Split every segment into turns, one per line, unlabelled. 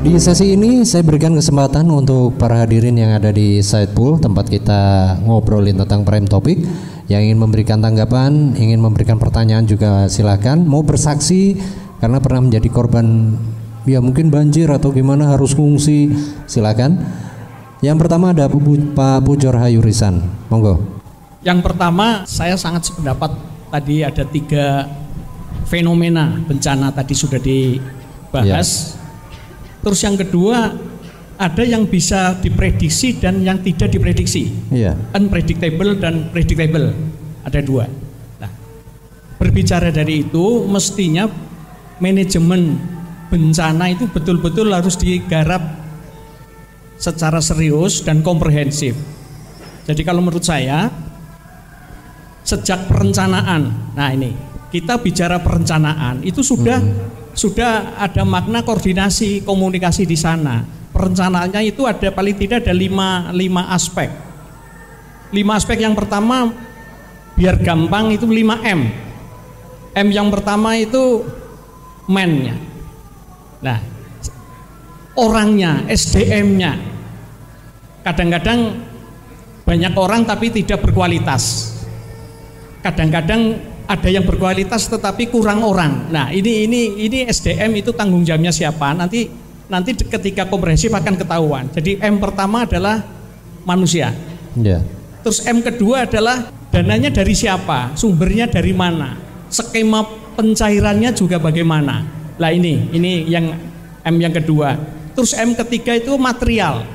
Di sesi ini saya berikan kesempatan untuk para hadirin yang ada di side pool tempat kita ngobrolin tentang prime topic. Yang ingin memberikan tanggapan, ingin memberikan pertanyaan juga silakan. Mau bersaksi karena pernah menjadi korban ya mungkin banjir atau gimana harus ngungsi, silakan. Yang pertama ada Pak Pujor Hayurisan, monggo.
Yang pertama saya sangat sependapat, tadi ada 3 fenomena bencana tadi sudah dibahas. Ya. Terus yang kedua, ada yang bisa diprediksi dan yang tidak diprediksi. Iya. Unpredictable dan predictable. Ada 2. Nah, berbicara dari itu, mestinya manajemen bencana itu betul-betul harus digarap secara serius dan komprehensif. Jadi kalau menurut saya, sejak perencanaan, nah ini, kita bicara perencanaan, itu sudah ada makna koordinasi komunikasi di sana. Perencanaannya itu ada paling tidak ada 5 aspek. 5 aspek yang pertama biar gampang itu 5M. M yang pertama itu man-nya. Nah, orangnya, SDM-nya. Kadang-kadang banyak orang tapi tidak berkualitas. Kadang-kadang ada yang berkualitas tetapi kurang orang. Nah, ini SDM itu tanggung jawabnya siapa? Nanti ketika komprehensif akan ketahuan. Jadi M pertama adalah manusia. Yeah. Terus M kedua adalah dananya dari siapa? Sumbernya dari mana? Skema pencairannya juga bagaimana? Lah ini yang M yang kedua. Terus M ketiga itu material.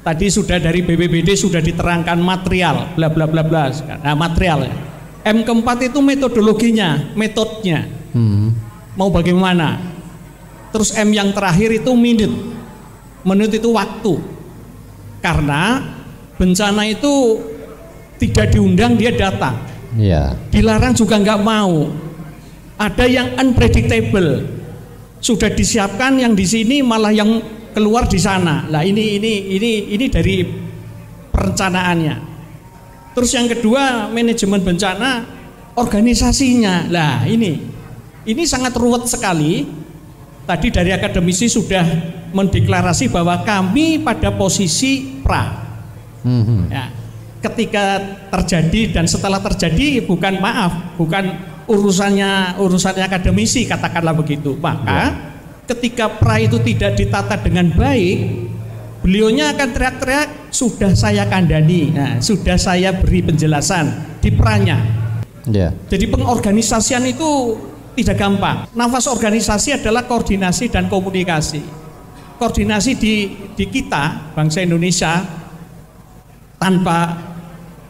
Tadi sudah dari BPBD sudah diterangkan material, bla bla bla bla. Nah, material ya. M keempat itu metodologinya, metodenya, mau bagaimana. Terus M yang terakhir itu menit itu waktu. Karena bencana itu tidak diundang dia datang, dilarang juga nggak mau. Ada yang unpredictable, sudah disiapkan yang di sini malah yang keluar di sana. Lah ini dari perencanaannya. Terus yang kedua manajemen bencana organisasinya. Lah ini sangat ruwet sekali. Tadi dari akademisi sudah mendeklarasi bahwa kami pada posisi pra. Ya, ketika terjadi dan setelah terjadi bukan urusannya akademisi katakanlah begitu. Maka ketika pra itu tidak ditata dengan baik, beliaunya akan teriak-teriak, sudah saya kandani, nah, sudah saya beri penjelasan di pranya. Jadi pengorganisasian itu tidak gampang. Nafas organisasi adalah koordinasi dan komunikasi. Koordinasi di kita, bangsa Indonesia, tanpa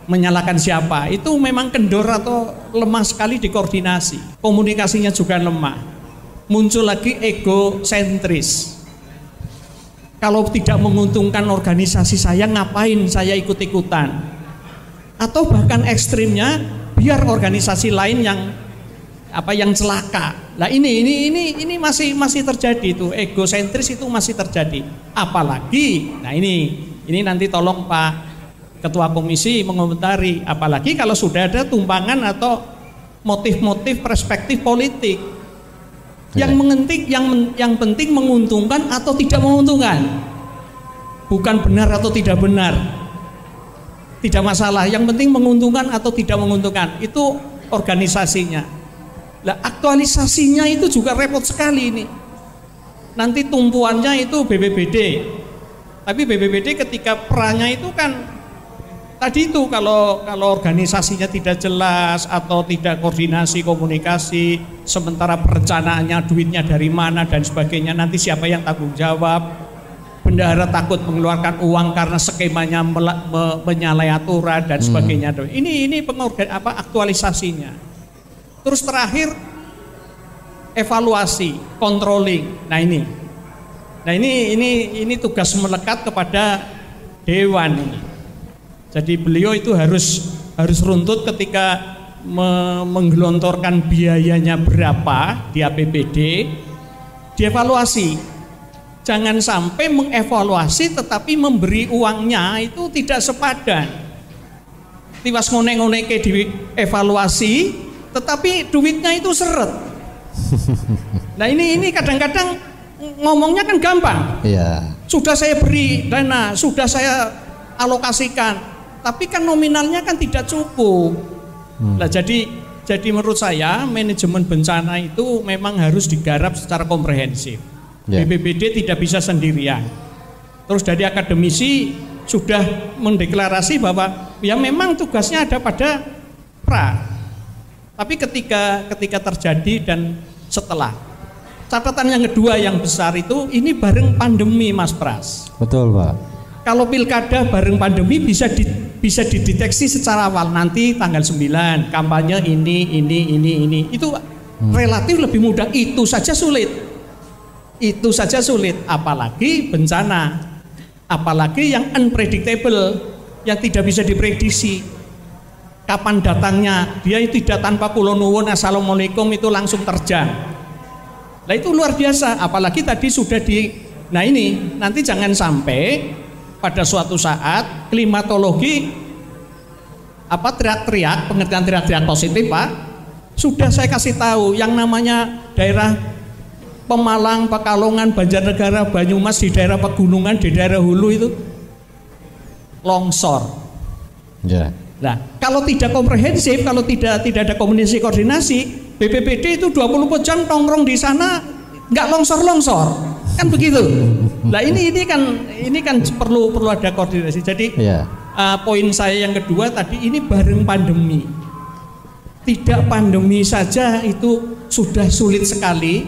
menyalahkan siapa, itu memang kendor atau lemah sekali di koordinasi. Komunikasinya juga lemah. Muncul lagi egosentris. Kalau tidak menguntungkan organisasi saya, ngapain saya ikut-ikutan? Atau bahkan ekstrimnya, biar organisasi lain yang celaka. Nah ini masih terjadi itu, egosentris itu masih terjadi. Apalagi, nah ini nanti tolong Pak Ketua Komisi mengomentari. Apalagi kalau sudah ada tumpangan atau motif-motif perspektif politik. Yang penting menguntungkan atau tidak menguntungkan, bukan benar atau tidak benar, tidak masalah. Yang penting menguntungkan atau tidak menguntungkan, itu organisasinya. Lah aktualisasinya itu juga repot sekali ini. Nanti tumpuannya itu BPBD, tapi BPBD ketika perannya itu kan tadi itu kalau organisasinya tidak jelas atau tidak koordinasi komunikasi, sementara perencanaannya duitnya dari mana dan sebagainya, nanti siapa yang tanggung jawab? Bendahara takut mengeluarkan uang karena skemanya menyalahi aturan dan sebagainya. Ini aktualisasinya. Terus terakhir evaluasi, controlling. Nah ini tugas melekat kepada Dewan ini. Jadi beliau itu harus runtut ketika menggelontorkan biayanya berapa di APBD, dievaluasi. Jangan sampai mengevaluasi tetapi memberi uangnya itu tidak sepadan. Tiwas ngone-ngoneke dievaluasi tetapi duitnya itu seret. Nah ini kadang-kadang ngomongnya kan gampang.
Iya.
Sudah saya beri dana, sudah saya alokasikan, tapi kan nominalnya kan tidak cukup. Nah, jadi menurut saya manajemen bencana itu memang harus digarap secara komprehensif. BPBD tidak bisa sendirian. Terus dari akademisi sudah mendeklarasi bahwa ya memang tugasnya ada pada pra. Tapi ketika terjadi dan setelah, catatan yang kedua yang besar itu ini bareng pandemi, Mas Pras.
Betul, Pak.
Kalau pilkada bareng pandemi bisa dideteksi secara awal, nanti tanggal 9 kampanye ini itu relatif lebih mudah. Itu saja sulit, apalagi bencana, apalagi yang unpredictable, yang tidak bisa diprediksi kapan datangnya. Dia tidak tanpa kula nuwun assalamualaikum itu langsung terjang. Nah itu luar biasa, apalagi tadi sudah nah ini nanti jangan sampai pada suatu saat klimatologi teriak-teriak, pengertian teriak-teriak positif, Pak. Sudah saya kasih tahu yang namanya daerah Pemalang, Pekalongan, Banjarnegara, Banyumas, di daerah pegunungan, di daerah hulu itu longsor.
Ya.
Nah, kalau tidak komprehensif, kalau tidak ada koordinasi, BPBD itu 24 jam nongkrong di sana nggak longsor-longsor, kan begitu. Nah ini kan perlu ada koordinasi. Jadi poin saya yang kedua tadi ini bareng pandemi. Tidak pandemi saja itu sudah sulit sekali,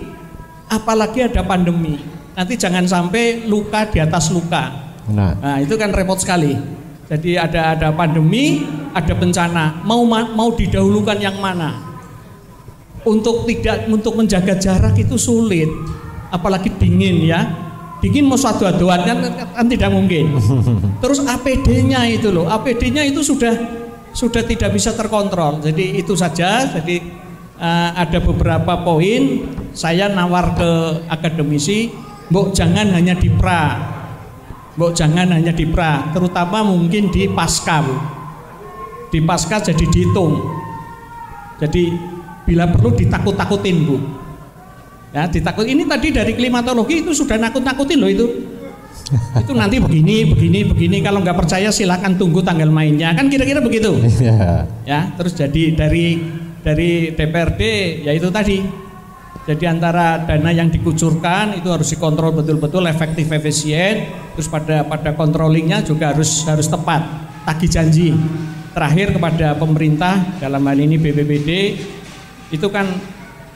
apalagi ada pandemi. Nanti jangan sampai luka di atas luka. Nah itu kan repot sekali. Jadi ada pandemi, ada bencana. Mau didahulukan yang mana? Untuk menjaga jarak itu sulit, apalagi dingin ya. Dingin mau suatu-aduan kan tidak mungkin. Terus APD-nya itu loh, APD-nya itu sudah tidak bisa terkontrol. Jadi itu saja. Jadi ada beberapa poin saya nawar ke akademisi, mbok jangan hanya di pra. Terutama mungkin di pasca, Bu. Di pasca jadi dihitung. Jadi bila perlu ditakut-takutin, Bu. Ya, ditakut. Ini tadi dari klimatologi itu sudah nakut-nakutin loh itu. Itu nanti begini. Kalau nggak percaya silakan tunggu tanggal mainnya. Kan kira-kira begitu. Ya, terus jadi dari DPRD yaitu tadi. Jadi antara dana yang dikucurkan itu harus dikontrol betul-betul efektif efisien. Terus pada controllingnya juga harus tepat. Tagih janji. Terakhir kepada pemerintah dalam hal ini BPBD itu kan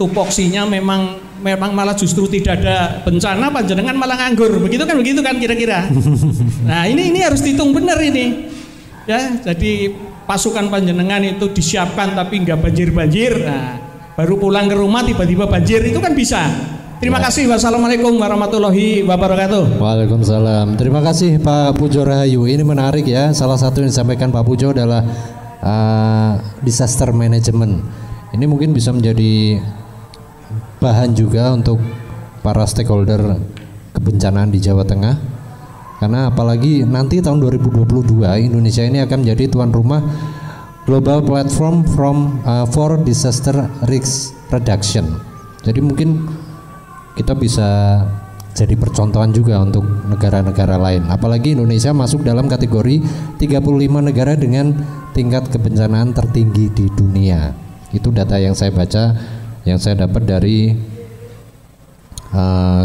tupoksinya memang malah justru tidak ada bencana, panjenengan malah nganggur, begitu kan kira-kira. Nah ini harus dihitung benar ini, ya. Jadi pasukan panjenengan itu disiapkan tapi nggak banjir, nah, baru pulang ke rumah tiba-tiba banjir, itu kan bisa. Terima kasih. Wassalamualaikum warahmatullahi wabarakatuh.
Waalaikumsalam. Terima kasih Pak Pujo Rahayu. Ini menarik ya. Salah satu yang disampaikan Pak Pujo adalah disaster management. Ini mungkin bisa menjadi bahan juga untuk para stakeholder kebencanaan di Jawa Tengah. Karena apalagi nanti tahun 2022 Indonesia ini akan menjadi tuan rumah Global Platform for Disaster Risk Reduction. Jadi mungkin kita bisa jadi percontohan juga untuk negara-negara lain. Apalagi Indonesia masuk dalam kategori 35 negara dengan tingkat kebencanaan tertinggi di dunia. Itu data yang saya baca, yang saya dapat dari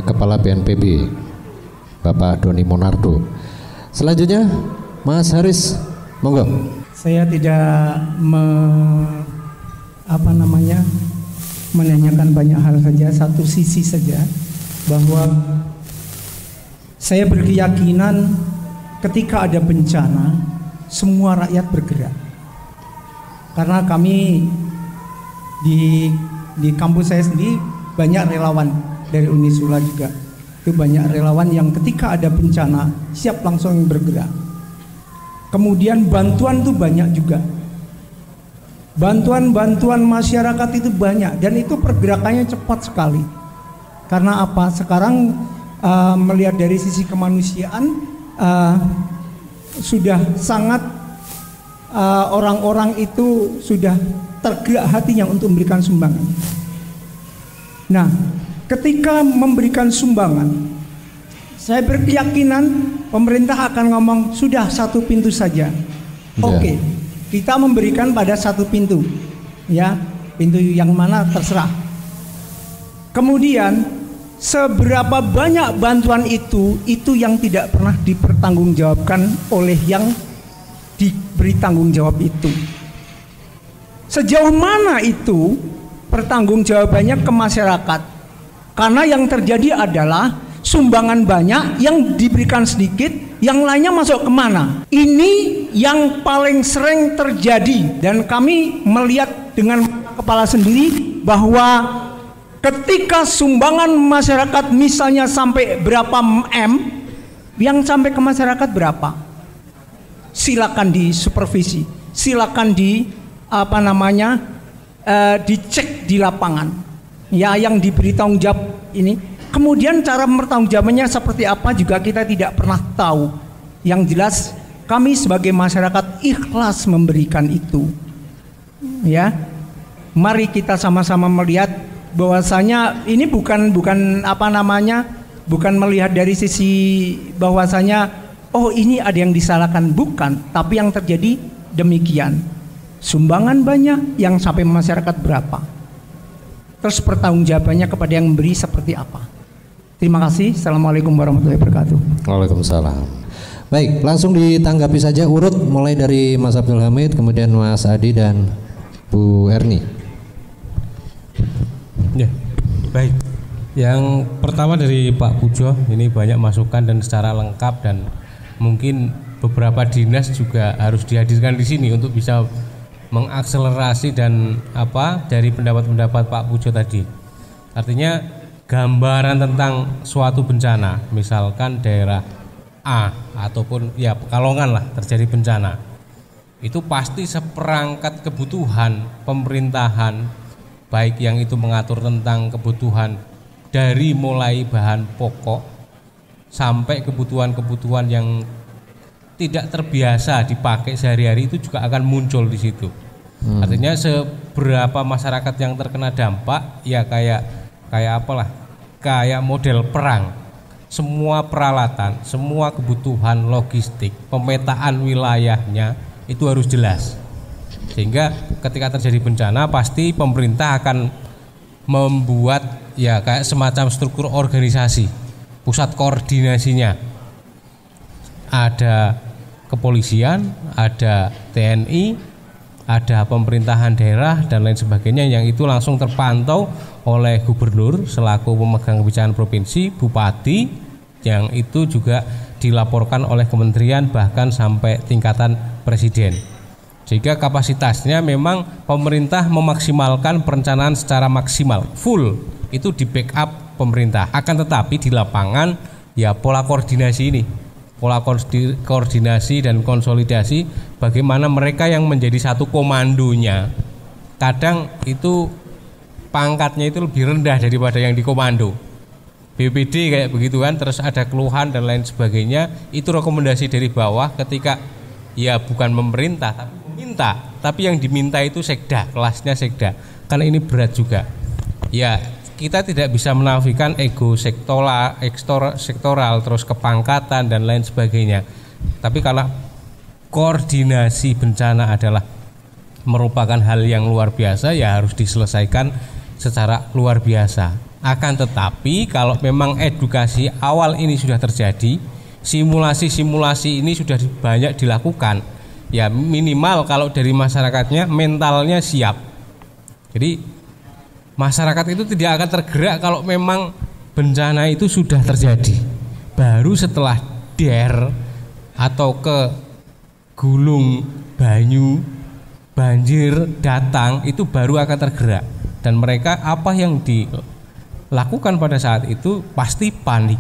Kepala BNPB, Bapak Doni Monardo. Selanjutnya, Mas Haris, monggo.
Saya tidak menanyakan banyak hal saja, satu sisi saja, bahwa saya berkeyakinan ketika ada bencana, semua rakyat bergerak. Karena kami di kampus saya sendiri banyak relawan dari Unisula juga. Itu banyak relawan yang ketika ada bencana siap langsung bergerak. Kemudian bantuan itu banyak juga. Bantuan masyarakat itu banyak dan itu pergerakannya cepat sekali. Karena apa? Sekarang melihat dari sisi kemanusiaan sudah sangat orang-orang itu sudah tergerak hatinya untuk memberikan sumbangan. Nah, ketika memberikan sumbangan, saya berkeyakinan pemerintah akan ngomong sudah satu pintu saja. Oke, kita memberikan pada satu pintu, ya, pintu yang mana terserah. Kemudian seberapa banyak bantuan itu yang tidak pernah dipertanggungjawabkan oleh yang diberi tanggung jawab itu. Sejauh mana itu pertanggungjawabannya ke masyarakat? Karena yang terjadi adalah sumbangan banyak, yang diberikan sedikit, yang lainnya masuk kemana? Ini yang paling sering terjadi, dan kami melihat dengan kepala sendiri bahwa ketika sumbangan masyarakat misalnya sampai berapa M, yang sampai ke masyarakat berapa? Silakan disupervisi, silakan dicek di lapangan. Ya, yang diberi tanggung jawab ini. Kemudian cara bertanggungjawabannya seperti apa juga kita tidak pernah tahu. Yang jelas kami sebagai masyarakat ikhlas memberikan itu. Ya, mari kita sama-sama melihat bahwasanya ini bukan melihat dari sisi bahwasanya oh ini ada yang disalahkan, bukan. Tapi yang terjadi demikian. Sumbangan banyak, yang sampai masyarakat berapa? Terus pertanggungjawabannya kepada yang memberi seperti apa? Terima kasih. Assalamualaikum warahmatullahi wabarakatuh.
Waalaikumsalam. Baik, langsung ditanggapi saja urut mulai dari Mas Abdul Hamid, kemudian Mas Adi dan Bu Erni.
Ya, baik. Yang pertama dari Pak Pujo, ini banyak masukan dan secara lengkap, dan mungkin beberapa dinas juga harus dihadirkan di sini untuk bisa mengakselerasi dan dari pendapat-pendapat Pak Pujo tadi. Artinya gambaran tentang suatu bencana, misalkan daerah A ataupun ya Pekalongan lah terjadi bencana, itu pasti seperangkat kebutuhan pemerintahan, baik yang itu mengatur tentang kebutuhan dari mulai bahan pokok sampai kebutuhan-kebutuhan yang tidak terbiasa dipakai sehari-hari itu juga akan muncul di situ. Artinya seberapa masyarakat yang terkena dampak, ya kayak model perang. Semua peralatan, semua kebutuhan logistik, pemetaan wilayahnya itu harus jelas. Sehingga ketika terjadi bencana pasti pemerintah akan membuat ya kayak semacam struktur organisasi, pusat koordinasinya. Ada kepolisian, ada TNI, ada pemerintahan daerah dan lain sebagainya, yang itu langsung terpantau oleh gubernur selaku pemegang kebijakan provinsi, bupati, yang itu juga dilaporkan oleh kementerian bahkan sampai tingkatan presiden. Sehingga kapasitasnya memang pemerintah memaksimalkan perencanaan secara maksimal, full itu di backup pemerintah. Akan tetapi di lapangan ya pola koordinasi ini, pola koordinasi dan konsolidasi, bagaimana mereka yang menjadi satu komandonya, kadang itu pangkatnya itu lebih rendah daripada yang dikomando. BPD kayak begitu kan, terus ada keluhan dan lain sebagainya, itu rekomendasi dari bawah ketika ya bukan pemerintah tapi meminta, tapi yang diminta itu sekda, kelasnya sekda, karena ini berat juga. Ya kita tidak bisa menafikan ego sektoral terus kepangkatan dan lain sebagainya, tapi karena koordinasi bencana adalah merupakan hal yang luar biasa, ya harus diselesaikan secara luar biasa. Akan tetapi kalau memang edukasi awal ini sudah terjadi, simulasi-simulasi ini sudah banyak dilakukan, ya minimal kalau dari masyarakatnya mentalnya siap. Jadi masyarakat itu tidak akan tergerak kalau memang bencana itu sudah terjadi. Baru setelah der atau ke gulung banyu banjir datang itu baru akan tergerak, dan mereka apa yang dilakukan pada saat itu pasti panik.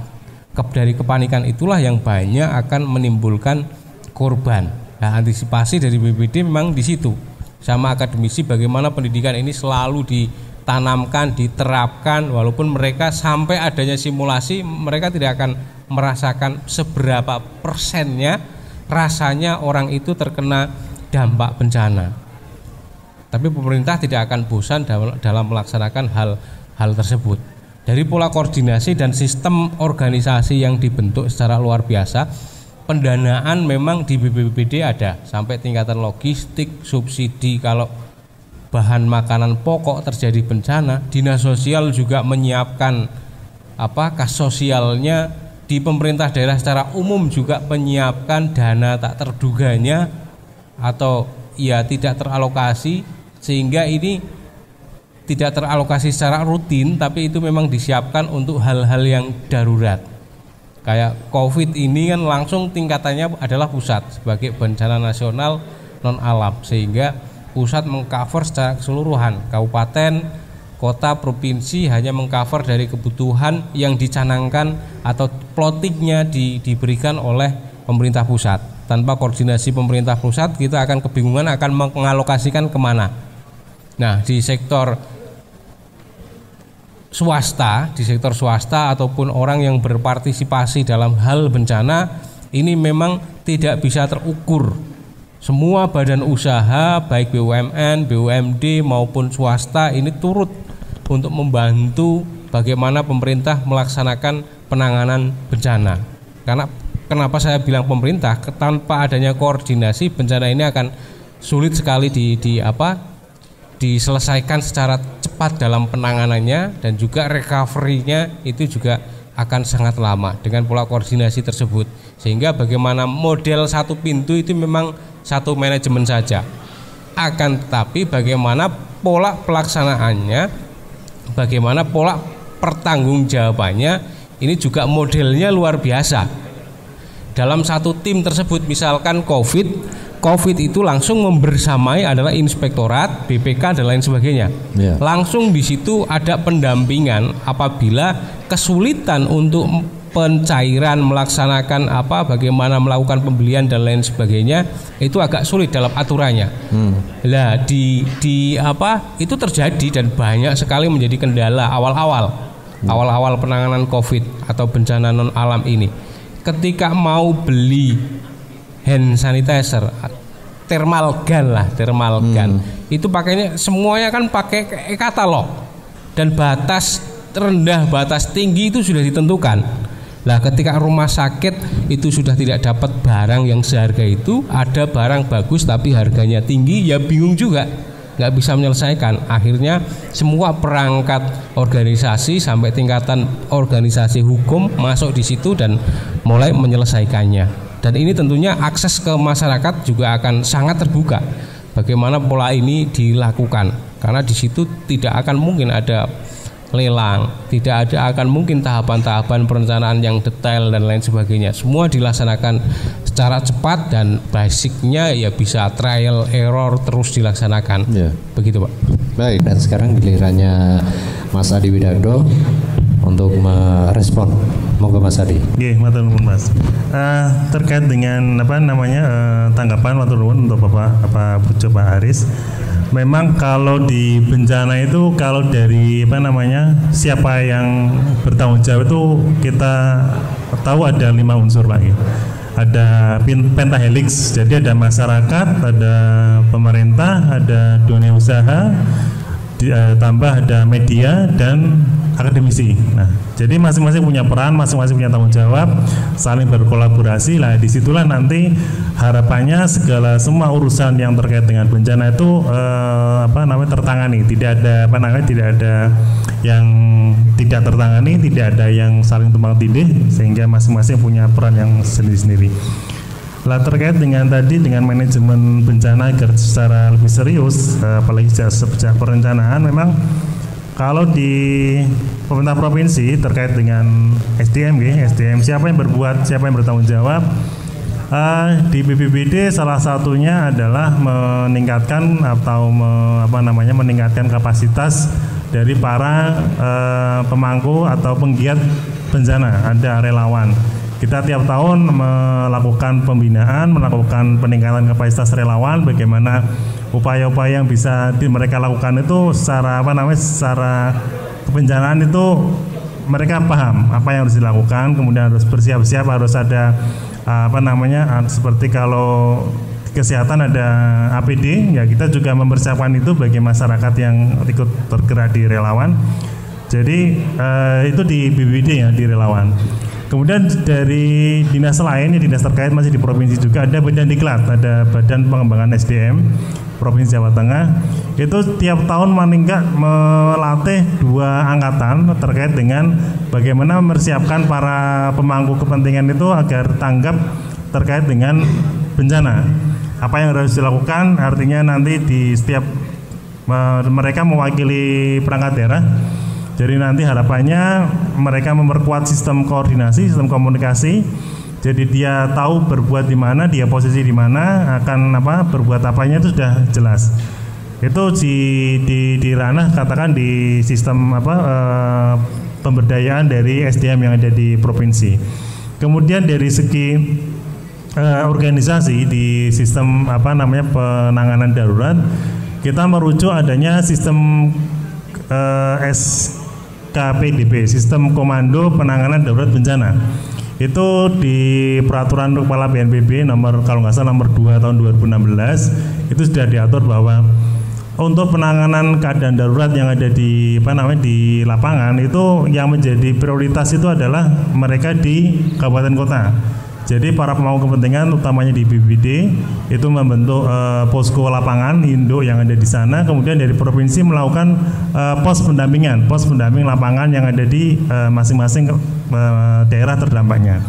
Dari kepanikan itulah yang banyak akan menimbulkan korban. Nah, antisipasi dari BPD memang di situ. Sama akademisi bagaimana pendidikan ini selalu ditanamkan, diterapkan, walaupun mereka sampai adanya simulasi mereka tidak akan merasakan seberapa persennya rasanya orang itu terkena dampak bencana. Tapi pemerintah tidak akan bosan dalam melaksanakan hal tersebut. Dari pola koordinasi dan sistem organisasi yang dibentuk secara luar biasa, pendanaan memang di BPBD ada sampai tingkatan logistik, subsidi kalau bahan makanan pokok terjadi bencana. Dinas sosial juga menyiapkan kas sosialnya. Di pemerintah daerah secara umum juga menyiapkan dana tak terduganya atau ya tidak teralokasi, sehingga ini tidak teralokasi secara rutin, tapi itu memang disiapkan untuk hal-hal yang darurat. Kayak COVID ini kan langsung tingkatannya adalah pusat sebagai bencana nasional non alam, sehingga pusat mengcover secara keseluruhan. Kabupaten, kota, provinsi hanya mengcover dari kebutuhan yang dicanangkan atau plottingnya diberikan oleh pemerintah pusat. Tanpa koordinasi pemerintah pusat, kita akan kebingungan akan mengalokasikan kemana. Nah, di sektor swasta ataupun orang yang berpartisipasi dalam hal bencana ini memang tidak bisa terukur. Semua badan usaha baik BUMN, BUMD maupun swasta ini turut untuk membantu bagaimana pemerintah melaksanakan penanganan bencana. Karena kenapa saya bilang pemerintah, tanpa adanya koordinasi bencana ini akan sulit sekali diselesaikan secara cepat dalam penanganannya, dan juga recovery-nya itu juga akan sangat lama dengan pola koordinasi tersebut. Sehingga bagaimana model satu pintu itu memang satu manajemen saja, akan tetapi bagaimana pola pelaksanaannya, bagaimana pola pertanggungjawabannya ini juga modelnya luar biasa. Dalam satu tim tersebut, misalkan COVID itu langsung membersamai adalah inspektorat, BPK dan lain sebagainya. Langsung di situ ada pendampingan apabila kesulitan untuk pencairan melaksanakan bagaimana melakukan pembelian dan lain sebagainya, itu agak sulit dalam aturannya. Lah itu terjadi dan banyak sekali menjadi kendala awal-awal penanganan COVID atau bencana non alam ini. Ketika mau beli hand sanitizer, thermal gun, itu pakainya semuanya kan pakai katalog, dan batas rendah, batas tinggi itu sudah ditentukan. Nah, ketika rumah sakit itu sudah tidak dapat barang yang seharga itu, ada barang bagus tapi harganya tinggi, ya bingung juga, nggak bisa menyelesaikan. Akhirnya semua perangkat organisasi sampai tingkatan organisasi hukum masuk di situ dan mulai menyelesaikannya. Dan ini tentunya akses ke masyarakat juga akan sangat terbuka. Bagaimana pola ini dilakukan? Karena di situ tidak akan mungkin ada lelang, tidak akan mungkin tahapan-tahapan perencanaan yang detail dan lain sebagainya. Semua dilaksanakan secara cepat dan basicnya ya bisa trial error terus dilaksanakan. Begitu, Pak.
Baik, dan sekarang gilirannya Mas Adi Widardo untuk merespon. Moga Mas Adi.
Matur nuwun Mas. Terkait dengan tanggapan matur nuwun untuk Bapak Pujo Pak Haris. Memang kalau di bencana itu, kalau dari siapa yang bertanggung jawab itu kita tahu ada 5 unsur Pak. Ada pentahelix, jadi ada masyarakat, ada pemerintah, ada dunia usaha, tambah ada media dan akademisi. Nah, jadi masing-masing punya peran, masing-masing punya tanggung jawab, saling berkolaborasi. Lah, disitulah nanti harapannya semua urusan yang terkait dengan bencana itu tertangani. Tidak ada tidak ada yang tidak tertangani, tidak ada yang saling tumpang tindih, sehingga masing-masing punya peran yang sendiri-sendiri. Lah, terkait dengan manajemen bencana agar secara lebih serius, apalagi sejak perencanaan, memang kalau di pemerintah provinsi terkait dengan SDM siapa yang berbuat, siapa yang bertanggung jawab, di BPBD salah satunya adalah meningkatkan meningkatkan kapasitas dari para pemangku atau penggiat bencana. Ada relawan. Kita tiap tahun melakukan pembinaan, melakukan peningkatan kapasitas relawan, bagaimana upaya-upaya yang bisa mereka lakukan itu secara secara kebencanaan itu mereka paham apa yang harus dilakukan, kemudian harus bersiap-siap, harus ada seperti kalau kesehatan ada APD, ya kita juga mempersiapkan itu bagi masyarakat yang ikut bergerak di relawan. Jadi itu di BBD ya, di relawan. Kemudian dari dinas lain, dinas terkait masih di provinsi juga ada Badan Diklat, ada Badan Pengembangan SDM Provinsi Jawa Tengah. Itu tiap tahun melatih 2 angkatan terkait dengan bagaimana mempersiapkan para pemangku kepentingan itu agar tanggap terkait dengan bencana. Apa yang harus dilakukan? Artinya nanti di setiap mereka mewakili perangkat daerah. Jadi nanti harapannya mereka memperkuat sistem koordinasi, sistem komunikasi. Jadi dia tahu berbuat di mana, dia posisi di mana, akan berbuat apanya itu sudah jelas. Itu di ranah katakan di sistem pemberdayaan dari SDM yang ada di provinsi. Kemudian dari segi organisasi di sistem penanganan darurat, kita merujuk adanya sistem SKPDP, Sistem Komando Penanganan Darurat Bencana. Itu di Peraturan Kepala BNPB kalau nggak salah nomor 2 tahun 2016 itu sudah diatur bahwa untuk penanganan keadaan darurat yang ada di di lapangan itu yang menjadi prioritas itu adalah mereka di kabupaten kota. Jadi para pemangku kepentingan utamanya di BBD itu membentuk posko lapangan induk yang ada di sana. Kemudian dari provinsi melakukan pos pendamping lapangan yang ada di masing-masing daerah terdampaknya.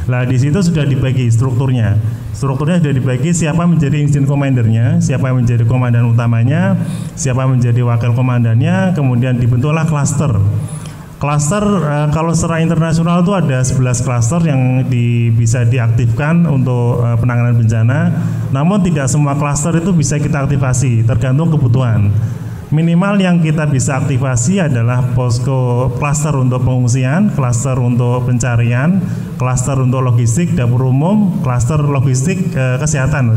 Nah di situ sudah dibagi strukturnya. Strukturnya sudah dibagi siapa menjadi insiden komandernya, siapa yang menjadi komandan utamanya, siapa menjadi wakil komandannya. Kemudian dibentuklah klaster. Klaster kalau secara internasional itu ada 11 klaster yang bisa diaktifkan untuk penanganan bencana. Namun tidak semua klaster itu bisa kita aktifasi, tergantung kebutuhan. Minimal yang kita bisa aktivasi adalah posko klaster untuk pengungsian, klaster untuk pencarian, klaster untuk logistik dapur umum, klaster logistik kesehatan.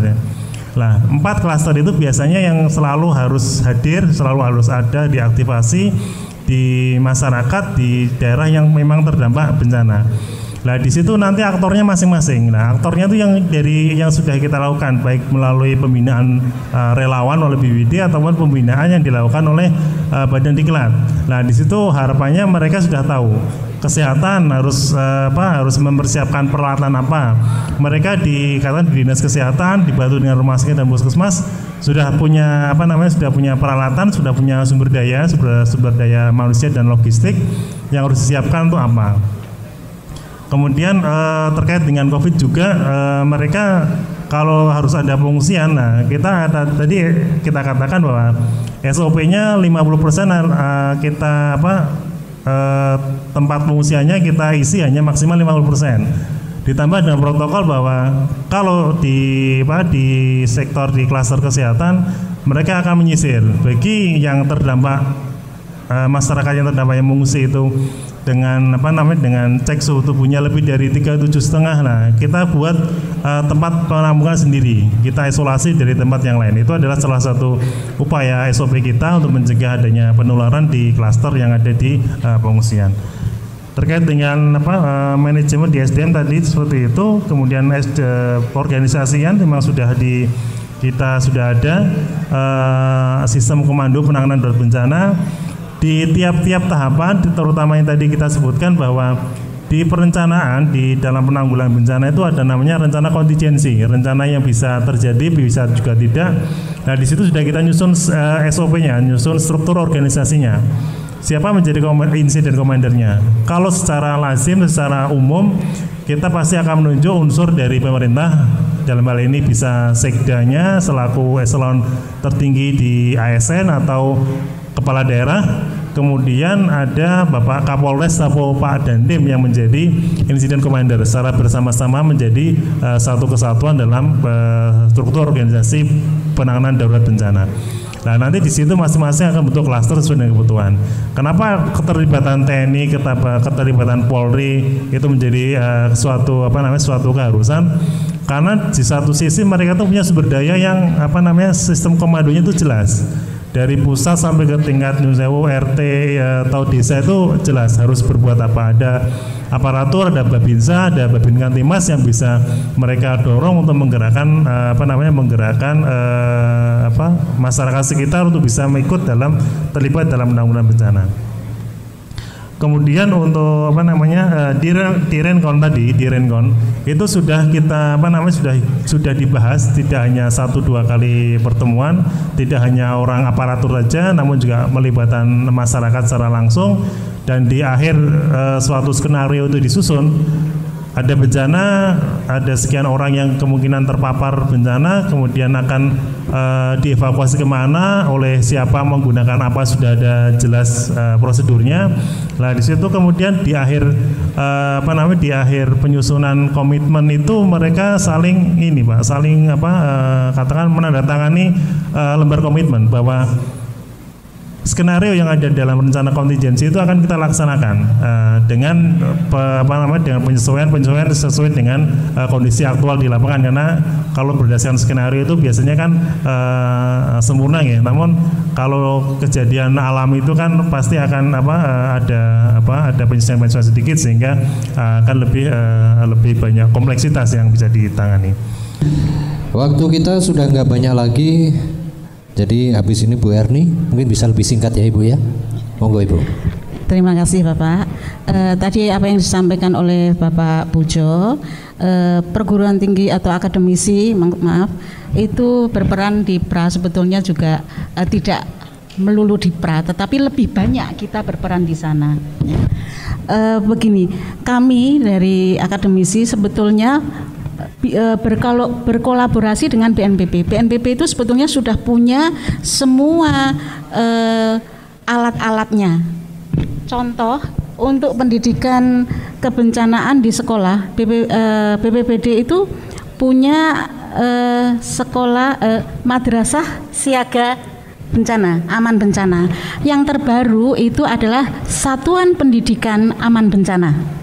Nah, 4 klaster itu biasanya yang selalu harus hadir, selalu harus ada diaktifasi di masyarakat di daerah yang memang terdampak bencana. Nah di situ nanti aktornya masing-masing. Nah aktornya itu yang sudah kita lakukan baik melalui pembinaan relawan oleh BBD ataupun pembinaan yang dilakukan oleh Badan Diklat. Nah di situ harapannya mereka sudah tahu kesehatan harus mempersiapkan peralatan apa. Mereka di dinas kesehatan dibantu dengan rumah sakit dan puskesmas sudah punya sudah punya peralatan, sudah punya sumber daya manusia dan logistik yang harus disiapkan untuk apa. Kemudian terkait dengan COVID juga mereka kalau harus ada pengungsian, nah tadi kita katakan bahwa SOP-nya 50% kita tempat pengungsiannya kita isi hanya maksimal 50%. Ditambah dengan protokol bahwa kalau di sektor di klaster kesehatan mereka akan menyisir bagi yang terdampak masyarakat yang terdampak yang mengungsi itu dengan dengan cek suhu tubuhnya lebih dari 37,5. Nah kita buat tempat penampungan sendiri, kita isolasi dari tempat yang lain. Itu adalah salah satu upaya SOP kita untuk mencegah adanya penularan di klaster yang ada di pengungsian. Terkait dengan manajemen di SDM tadi seperti itu. Kemudian organisasian memang kita sudah ada sistem komando penanganan darurat bencana di tiap-tiap tahapan, terutama yang tadi kita sebutkan bahwa di perencanaan di dalam penanggulangan bencana itu ada namanya rencana kontingensi, rencana yang bisa terjadi bisa juga tidak. Nah di situ sudah kita nyusun SOP-nya, nyusun struktur organisasinya. Siapa menjadi insiden komandernya? Kalau secara lazim, secara umum kita pasti akan menunjuk unsur dari pemerintah. Dalam hal ini bisa sekdanya selaku eselon tertinggi di ASN atau kepala daerah. Kemudian ada Bapak Kapolres atau Pak Dandim yang menjadi insiden commander secara bersama-sama menjadi satu kesatuan dalam struktur organisasi penanganan darurat bencana. Nah nanti di situ masing-masing akan bentuk klaster sesuai dengan kebutuhan. Kenapa keterlibatan TNI, keterlibatan Polri itu menjadi suatu keharusan? Karena di satu sisi mereka tuh punya sumber daya yang sistem komandonya itu jelas. Dari pusat sampai ke tingkat RT atau desa itu jelas harus berbuat apa. Ada aparatur, ada Babinsa, ada Babin Kantimas yang bisa mereka dorong untuk menggerakkan masyarakat sekitar untuk bisa terlibat dalam penanggulangan bencana. Kemudian untuk Direnkon tadi, Direnkon itu sudah kita sudah dibahas, tidak hanya 1-2 kali pertemuan, tidak hanya orang aparatur saja, namun juga melibatkan masyarakat secara langsung. Dan di akhir suatu skenario itu disusun, ada bencana, ada sekian orang yang kemungkinan terpapar bencana, kemudian akan dievakuasi kemana, oleh siapa, menggunakan apa, sudah ada jelas prosedurnya. Nah di situ kemudian di akhir di akhir penyusunan komitmen itu mereka saling katakan menandatangani lembar komitmen bahwa skenario yang ada dalam rencana kontingensi itu akan kita laksanakan dengan penyesuaian sesuai dengan kondisi aktual di lapangan, karena kalau berdasarkan skenario itu biasanya kan sempurna ya, namun kalau kejadian alam itu kan pasti akan ada penyesuaian sedikit, sehingga akan lebih banyak kompleksitas yang bisa ditangani.
Waktu kita sudah nggak banyak lagi. Jadi habis ini Bu Erni mungkin bisa lebih singkat ya Ibu ya. Monggo Ibu.
Terima kasih Bapak. Tadi apa yang disampaikan oleh Bapak Pujo, perguruan tinggi atau akademisi, itu berperan di PRA sebetulnya juga tidak melulu di PRA, tetapi lebih banyak kita berperan di sana. Begini, kami dari akademisi sebetulnya berkolaborasi dengan BNPB. BNPB itu sebetulnya sudah punya semua alat-alatnya. Contoh untuk pendidikan kebencanaan di sekolah, BPBD itu punya sekolah madrasah siaga bencana, aman bencana. Yang terbaru itu adalah Satuan Pendidikan Aman Bencana.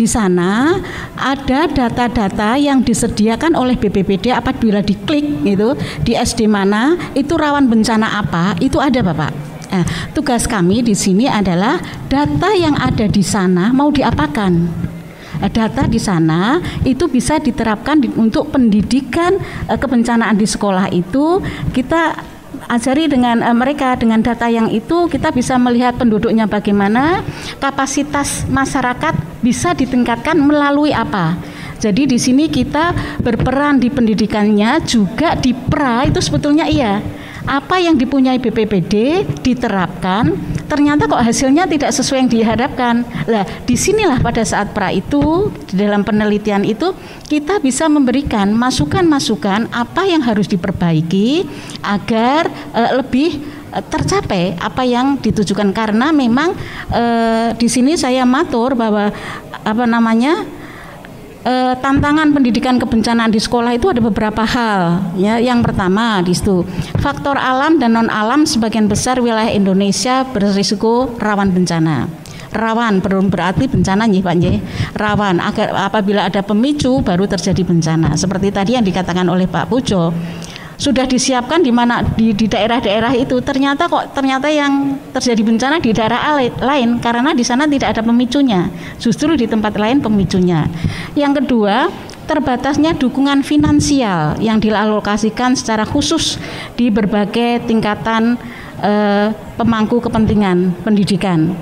Di sana ada data-data yang disediakan oleh BPBD, apabila diklik itu di SD mana itu rawan bencana apa, itu ada Bapak. Tugas kami di sini adalah data yang ada di sana mau diapakan. Data di sana itu bisa diterapkan untuk pendidikan kebencanaan di sekolah itu. Kita ajari dengan mereka, dengan data yang itu kita bisa melihat penduduknya bagaimana, kapasitas masyarakat bisa ditingkatkan melalui apa. Jadi di sini kita berperan di pendidikannya, juga di PRA itu sebetulnya iya. Apa yang dipunyai BPBD diterapkan, ternyata kok hasilnya tidak sesuai yang diharapkan. Nah, disinilah pada saat PRA itu, di dalam penelitian itu, kita bisa memberikan masukan-masukan apa yang harus diperbaiki agar lebih tercapai apa yang ditujukan. Karena memang di sini saya matur bahwa tantangan pendidikan kebencanaan di sekolah itu ada beberapa hal ya. Yang pertama di situ faktor alam dan non alam, sebagian besar wilayah Indonesia berisiko rawan bencana. Rawan berarti bencana nih Pak Nggih. Rawan agar apabila ada pemicu baru terjadi bencana. Seperti tadi yang dikatakan oleh Pak Pujo, sudah disiapkan di mana di daerah-daerah itu, ternyata yang terjadi bencana di daerah lain karena di sana tidak ada pemicunya, justru di tempat lain pemicunya. Yang kedua, terbatasnya dukungan finansial yang dialokasikan secara khusus di berbagai tingkatan pemangku kepentingan pendidikan.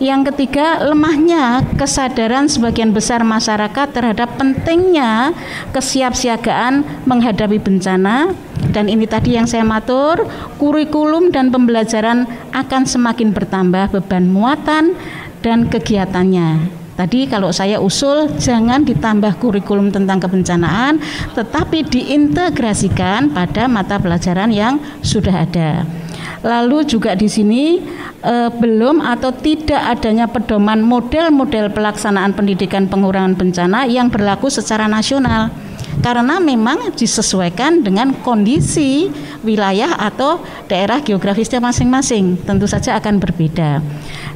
Yang ketiga, lemahnya kesadaran sebagian besar masyarakat terhadap pentingnya kesiapsiagaan menghadapi bencana. Dan ini tadi yang saya matur, kurikulum dan pembelajaran akan semakin bertambah beban muatan dan kegiatannya. Tadi kalau saya usul, jangan ditambah kurikulum tentang kebencanaan, tetapi diintegrasikan pada mata pelajaran yang sudah ada. Lalu juga di sini belum atau tidak adanya pedoman model-model pelaksanaan pendidikan pengurangan bencana yang berlaku secara nasional. Karena memang disesuaikan dengan kondisi wilayah atau daerah geografisnya masing-masing, tentu saja akan berbeda.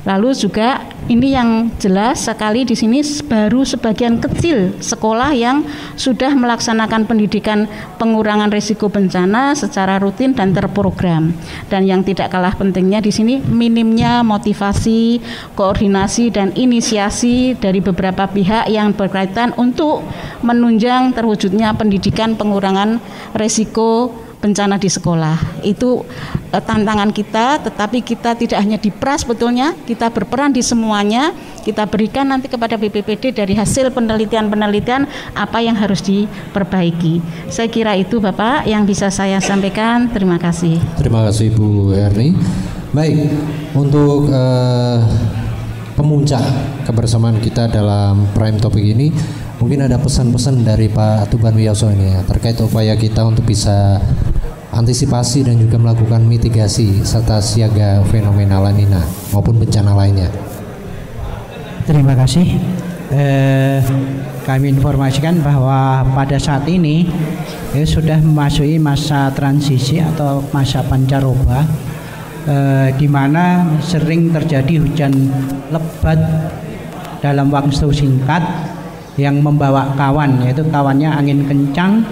Lalu juga ini yang jelas sekali di sini baru sebagian kecil sekolah yang sudah melaksanakan pendidikan pengurangan risiko bencana secara rutin dan terprogram. Dan yang tidak kalah pentingnya di sini minimnya motivasi, koordinasi dan inisiasi dari beberapa pihak yang berkaitan untuk menunjang terwujudnya pendidikan pengurangan risiko bencana di sekolah. Itu tantangan kita, tetapi kita tidak hanya di PRA sebetulnya, kita berperan di semuanya. Kita berikan nanti kepada BPPD dari hasil penelitian-penelitian apa yang harus diperbaiki. Saya kira itu Bapak yang bisa saya sampaikan. Terima kasih.
Terima kasih Bu Erni. Baik, untuk pemuncak kebersamaan kita dalam Prime Topik ini, mungkin ada pesan-pesan dari Pak Tuban Wiyauso ini ya, terkait upaya kita untuk bisa antisipasi dan juga melakukan mitigasi serta siaga fenomena La Nina maupun bencana lainnya.
Terima kasih. Kami informasikan bahwa pada saat ini sudah memasuki masa transisi atau masa pancaroba, di mana sering terjadi hujan lebat dalam waktu singkat yang membawa kawan, yaitu kawannya angin kencang,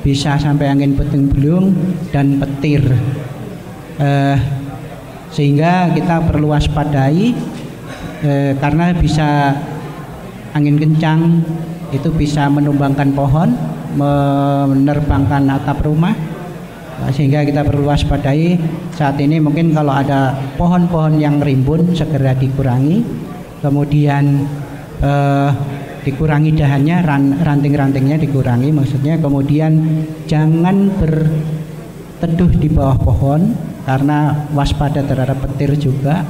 bisa sampai angin puting beliung dan petir, sehingga kita perlu waspadai karena bisa angin kencang itu bisa menumbangkan pohon, menerbangkan atap rumah, sehingga kita perlu waspadai saat ini. Mungkin kalau ada pohon-pohon yang rimbun segera dikurangi, kemudian dikurangi dahannya, ranting-rantingnya dikurangi maksudnya, kemudian jangan berteduh di bawah pohon karena waspada terhadap petir juga,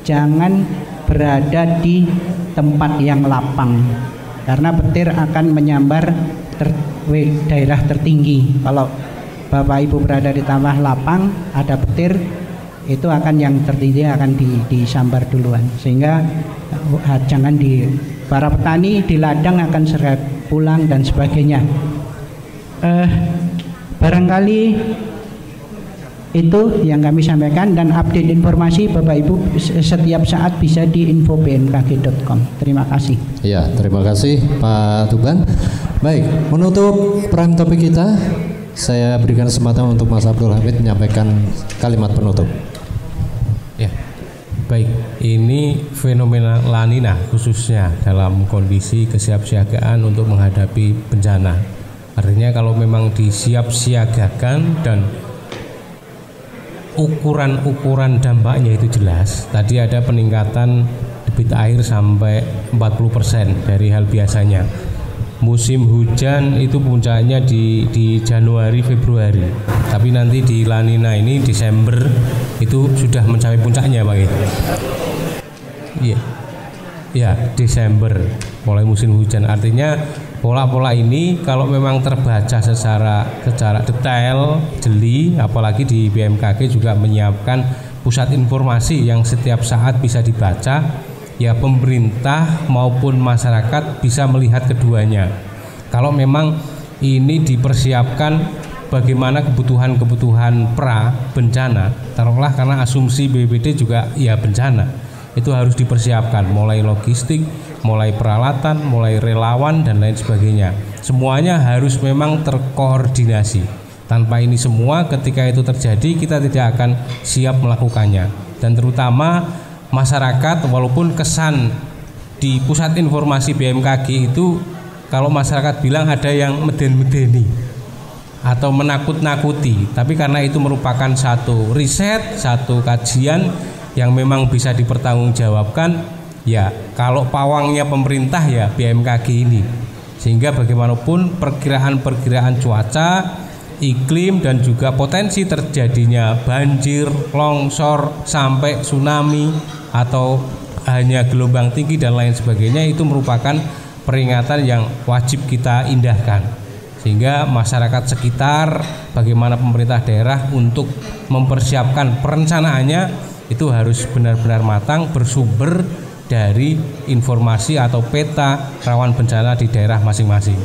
jangan berada di tempat yang lapang karena petir akan menyambar daerah tertinggi. Kalau Bapak Ibu berada di tanah lapang, ada petir, itu akan yang tertinggi akan disambar duluan, sehingga jangan para petani di ladang akan seret pulang dan sebagainya. Barangkali itu yang kami sampaikan, dan update informasi Bapak Ibu setiap saat bisa di info.bmkg.com. Terima kasih.
Ya, terima kasih Pak Tuban. Baik, menutup Prime Topik kita, saya berikan kesempatan untuk Mas Abdul Hamid menyampaikan kalimat penutup.
Ya, baik. Ini fenomena La Nina khususnya dalam kondisi kesiapsiagaan untuk menghadapi bencana. Artinya kalau memang disiapsiagakan dan ukuran dampaknya itu jelas. Tadi ada peningkatan debit air sampai 40% dari hal biasanya. Musim hujan itu puncaknya di Januari Februari, tapi nanti di La Nina ini Desember itu sudah mencapai puncaknya Pak. Iya. Ya, Desember mulai musim hujan. Artinya pola-pola ini kalau memang terbaca secara detail, jeli, apalagi di BMKG juga menyiapkan pusat informasi yang setiap saat bisa dibaca, ya pemerintah maupun masyarakat bisa melihat keduanya. Kalau memang ini dipersiapkan bagaimana kebutuhan pra bencana, taruhlah karena asumsi BPBD juga ya bencana, itu harus dipersiapkan mulai logistik, mulai peralatan, mulai relawan dan lain sebagainya. Semuanya harus memang terkoordinasi. Tanpa ini semua ketika itu terjadi kita tidak akan siap melakukannya. Dan terutama masyarakat, walaupun kesan di pusat informasi BMKG itu kalau masyarakat bilang ada yang meden-medeni atau menakut-nakuti, tapi karena itu merupakan satu riset, satu kajian yang memang bisa dipertanggungjawabkan, ya kalau pawangnya pemerintah ya BMKG ini, sehingga bagaimanapun perkiraan cuaca, iklim dan juga potensi terjadinya banjir, longsor sampai tsunami atau hanya gelombang tinggi dan lain sebagainya itu merupakan peringatan yang wajib kita indahkan, sehingga masyarakat sekitar, bagaimana pemerintah daerah untuk mempersiapkan perencanaannya itu harus benar-benar matang, bersumber dari informasi atau peta rawan bencana di daerah masing-masing.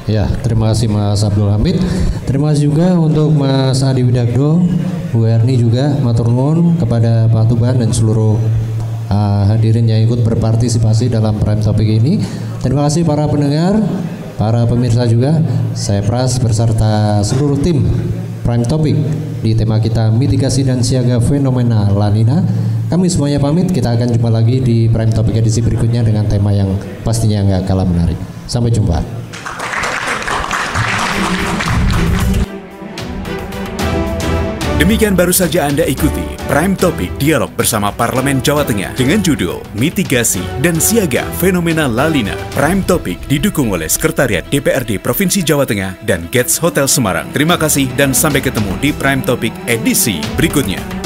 Ya, terima kasih Mas Abdul Hamid. Terima kasih juga untuk Mas Adi Widagdo, Bu Erni juga matur nuwun kepada Pak Tuban dan seluruh hadirin yang ikut berpartisipasi dalam Prime Topik ini. Terima kasih para pendengar, para pemirsa juga. Saya Pras beserta seluruh tim Prime Topik di tema kita mitigasi dan siaga fenomena La Nina. Kami semuanya pamit, kita akan jumpa lagi di Prime Topik edisi berikutnya dengan tema yang pastinya nggak kalah menarik. Sampai jumpa.
Demikian baru saja Anda ikuti Prime Topic Dialog bersama Parlemen Jawa Tengah dengan judul Mitigasi dan Siaga Fenomena La Nina. Prime Topic didukung oleh Sekretariat DPRD Provinsi Jawa Tengah dan Gets Hotel Semarang. Terima kasih dan sampai ketemu di Prime Topic edisi berikutnya.